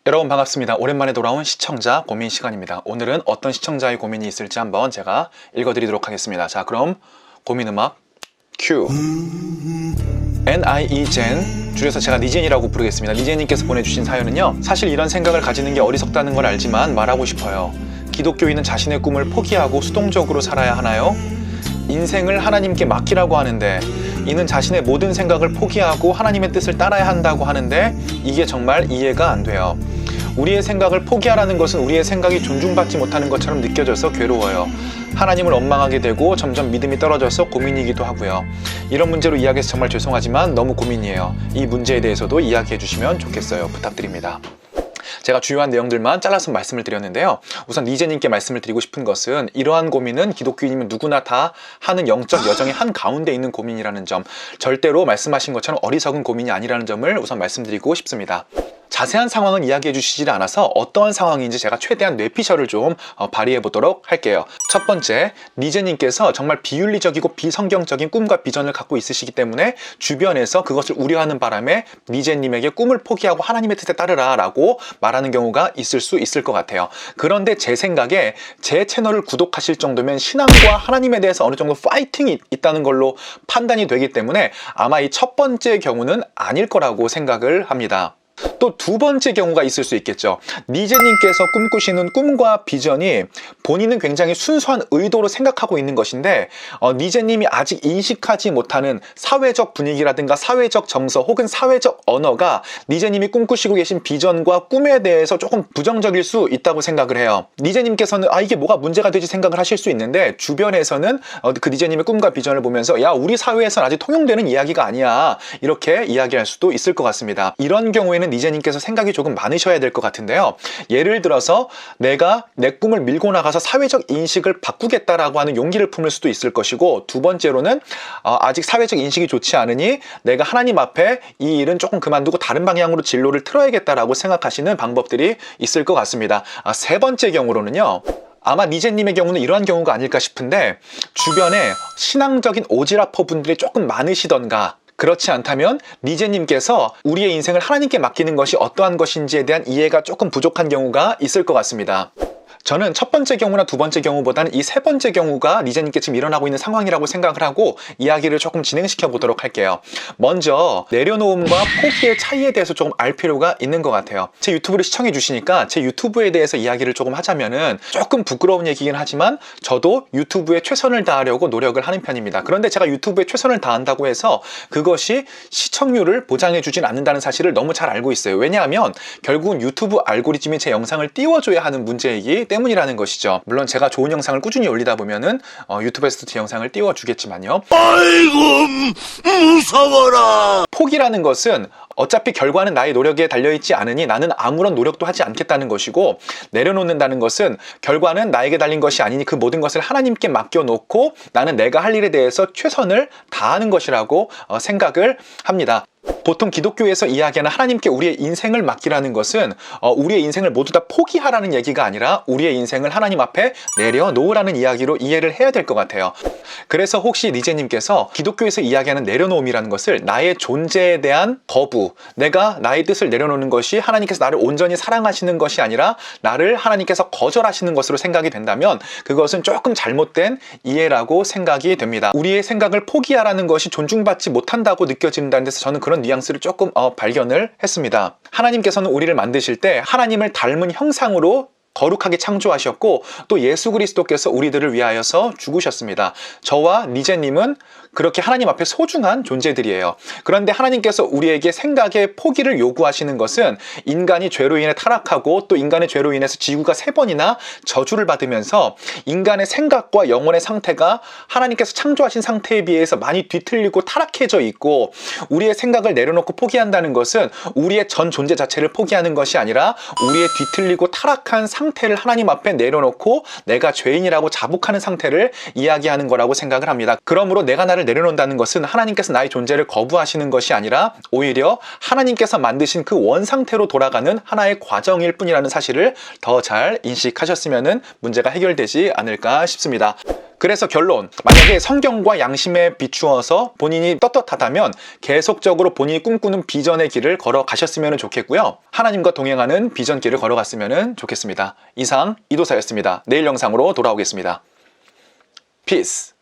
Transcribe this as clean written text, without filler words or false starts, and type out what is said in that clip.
여러분 반갑습니다. 오랜만에 돌아온 시청자 고민 시간입니다. 오늘은 어떤 시청자의 고민이 있을지 한번 제가 읽어드리도록 하겠습니다. 자, 그럼 고민 음악 큐. NIEGen, 줄여서 제가 니젠이라고 부르겠습니다. 니젠님께서 보내주신 사연은요, 사실 이런 생각을 가지는 게 어리석다는 걸 알지만 말하고 싶어요. 기독교인은 자신의 꿈을 포기하고 수동적으로 살아야 하나요? 인생을 하나님께 맡기라고 하는데, 이는 자신의 모든 생각을 포기하고 하나님의 뜻을 따라야 한다고 하는데, 이게 정말 이해가 안 돼요. 우리의 생각을 포기하라는 것은 우리의 생각이 존중받지 못하는 것처럼 느껴져서 괴로워요. 하나님을 원망하게 되고 점점 믿음이 떨어져서 고민이기도 하고요. 이런 문제로 이야기해서 정말 죄송하지만 너무 고민이에요. 이 문제에 대해서도 이야기해 주시면 좋겠어요. 부탁드립니다. 제가 주요한 내용들만 잘라서 말씀을 드렸는데요. 우선 니제님께 말씀을 드리고 싶은 것은, 이러한 고민은 기독교인이면 누구나 다 하는 영적 여정의 한 가운데 있는 고민이라는 점, 절대로 말씀하신 것처럼 어리석은 고민이 아니라는 점을 우선 말씀드리고 싶습니다. 자세한 상황은 이야기해 주시지 않아서 어떠한 상황인지 제가 최대한 뇌피셜을 좀 발휘해 보도록 할게요. 첫 번째, 니제님께서 정말 비윤리적이고 비성경적인 꿈과 비전을 갖고 있으시기 때문에 주변에서 그것을 우려하는 바람에 니제님에게 꿈을 포기하고 하나님의 뜻에 따르라 라고 말하는 경우가 있을 수 있을 것 같아요. 그런데 제 생각에 제 채널을 구독하실 정도면 신앙과 하나님에 대해서 어느 정도 파이팅이 있다는 걸로 판단이 되기 때문에 아마 이 첫 번째 경우는 아닐 거라고 생각을 합니다. 또 두 번째 경우가 있을 수 있겠죠. 니제님께서 꿈꾸시는 꿈과 비전이 본인은 굉장히 순수한 의도로 생각하고 있는 것인데, 니제님이 아직 인식하지 못하는 사회적 분위기라든가 사회적 정서 혹은 사회적 언어가 니제님이 꿈꾸시고 계신 비전과 꿈에 대해서 조금 부정적일 수 있다고 생각을 해요. 니제님께서는 이게 뭐가 문제가 되지 생각을 하실 수 있는데, 주변에서는 그 니제님의 꿈과 비전을 보면서 야, 우리 사회에서는 아직 통용되는 이야기가 아니야, 이렇게 이야기할 수도 있을 것 같습니다. 이런 경우에는 니제님께서 생각이 조금 많으셔야 될 것 같은데요. 예를 들어서 내가 내 꿈을 밀고 나가서 사회적 인식을 바꾸겠다라고 하는 용기를 품을 수도 있을 것이고, 두 번째로는 아직 사회적 인식이 좋지 않으니 내가 하나님 앞에 이 일은 조금 그만두고 다른 방향으로 진로를 틀어야겠다라고 생각하시는 방법들이 있을 것 같습니다. 세 번째 경우로는요, 아마 니제님의 경우는 이러한 경우가 아닐까 싶은데, 주변에 신앙적인 오지라퍼 분들이 조금 많으시던가, 그렇지 않다면 니제님께서 우리의 인생을 하나님께 맡기는 것이 어떠한 것인지에 대한 이해가 조금 부족한 경우가 있을 것 같습니다. 저는 첫 번째 경우나 두 번째 경우보다는 이 세 번째 경우가 니제님께 지금 일어나고 있는 상황이라고 생각을 하고 이야기를 조금 진행시켜 보도록 할게요. 먼저 내려놓음과 포기의 차이에 대해서 조금 알 필요가 있는 것 같아요. 제 유튜브를 시청해 주시니까 제 유튜브에 대해서 이야기를 조금 하자면은, 조금 부끄러운 얘기긴 하지만 저도 유튜브에 최선을 다하려고 노력을 하는 편입니다. 그런데 제가 유튜브에 최선을 다한다고 해서 그것이 시청률을 보장해 주진 않는다는 사실을 너무 잘 알고 있어요. 왜냐하면 결국은 유튜브 알고리즘이 제 영상을 띄워줘야 하는 문제이기 때문이라는 것이죠. 물론 제가 좋은 영상을 꾸준히 올리다 보면은 유튜브에서도 제 영상을 띄워주겠지만요. 아이고 무서워라. 포기라는 것은 어차피 결과는 나의 노력에 달려있지 않으니 나는 아무런 노력도 하지 않겠다는 것이고, 내려놓는다는 것은 결과는 나에게 달린 것이 아니니 그 모든 것을 하나님께 맡겨놓고 나는 내가 할 일에 대해서 최선을 다하는 것이라고 생각을 합니다. 보통 기독교에서 이야기하는 하나님께 우리의 인생을 맡기라는 것은 우리의 인생을 모두 다 포기하라는 얘기가 아니라 우리의 인생을 하나님 앞에 내려놓으라는 이야기로 이해를 해야 될 것 같아요. 그래서 혹시 니제님께서 기독교에서 이야기하는 내려놓음이라는 것을 나의 존재에 대한 거부, 내가 나의 뜻을 내려놓는 것이 하나님께서 나를 온전히 사랑하시는 것이 아니라 나를 하나님께서 거절하시는 것으로 생각이 된다면 그것은 조금 잘못된 이해라고 생각이 됩니다. 우리의 생각을 포기하라는 것이 존중받지 못한다고 느껴진다는 데서 저는 그런 뉘앙스를 조금 발견을 했습니다. 하나님께서는 우리를 만드실 때 하나님을 닮은 형상으로 거룩하게 창조하셨고, 또 예수 그리스도께서 우리들을 위하여서 죽으셨습니다. 저와 니제님은 그렇게 하나님 앞에 소중한 존재들이에요. 그런데 하나님께서 우리에게 생각의 포기를 요구하시는 것은 인간이 죄로 인해 타락하고 또 인간의 죄로 인해서 지구가 3번이나 저주를 받으면서 인간의 생각과 영혼의 상태가 하나님께서 창조하신 상태에 비해서 많이 뒤틀리고 타락해져 있고, 우리의 생각을 내려놓고 포기한다는 것은 우리의 전 존재 자체를 포기하는 것이 아니라 우리의 뒤틀리고 타락한 상태를 하나님 앞에 내려놓고 내가 죄인이라고 자복하는 상태를 이야기하는 거라고 생각을 합니다. 그러므로 내가 나를 내려놓는다는 것은 하나님께서 나의 존재를 거부하시는 것이 아니라 오히려 하나님께서 만드신 그 원상태로 돌아가는 하나의 과정일 뿐이라는 사실을 더 잘 인식하셨으면 문제가 해결되지 않을까 싶습니다. 그래서 결론, 만약에 성경과 양심에 비추어서 본인이 떳떳하다면 계속적으로 본인이 꿈꾸는 비전의 길을 걸어가셨으면 좋겠고요. 하나님과 동행하는 비전길을 걸어갔으면 좋겠습니다. 이상 이도사였습니다. 내일 영상으로 돌아오겠습니다. 피스.